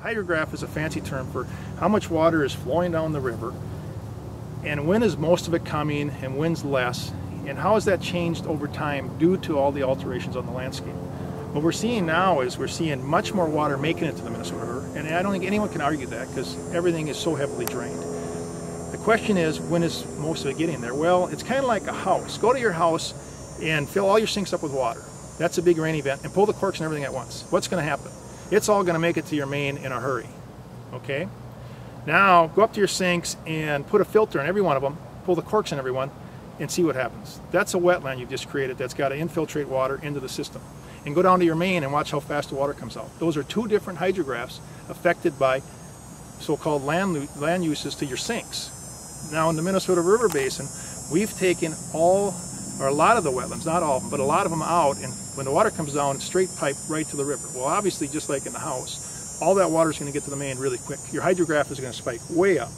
Hydrograph is a fancy term for how much water is flowing down the river, and when is most of it coming and when's less, and how has that changed over time due to all the alterations on the landscape. What we're seeing now is we're seeing much more water making it to the Minnesota River, and I don't think anyone can argue that because everything is so heavily drained. The question is, when is most of it getting there? Well, it's kind of like a house. Go to your house and fill all your sinks up with water. That's a big rain event, and pull the corks and everything at once. What's going to happen? It's all going to make it to your main in a hurry. Okay? Now, go up to your sinks and put a filter in every one of them, pull the corks in every one, and see what happens. That's a wetland you've just created that's got to infiltrate water into the system. And go down to your main and watch how fast the water comes out. Those are two different hydrographs affected by so-called land uses to your sinks. Now in the Minnesota River Basin, we've taken all, or a lot of the wetlands, not all of them, but a lot of them out, and when the water comes down, it's straight pipe right to the river. Well, obviously, just like in the house, all that water is going to get to the main really quick. Your hydrograph is going to spike way up,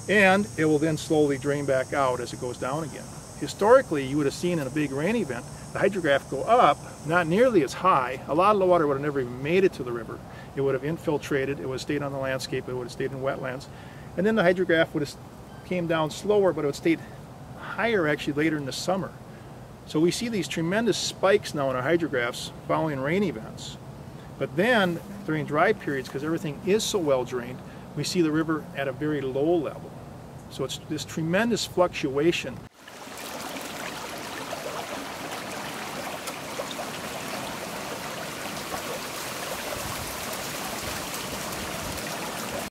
and it will then slowly drain back out as it goes down again. Historically, you would have seen in a big rain event, the hydrograph go up, not nearly as high. A lot of the water would have never even made it to the river. It would have infiltrated, it would have stayed on the landscape, it would have stayed in wetlands, and then the hydrograph would have came down slower, but it would stay higher actually later in the summer. So we see these tremendous spikes now in our hydrographs following rain events. But then during dry periods, because everything is so well drained, we see the river at a very low level. So it's this tremendous fluctuation.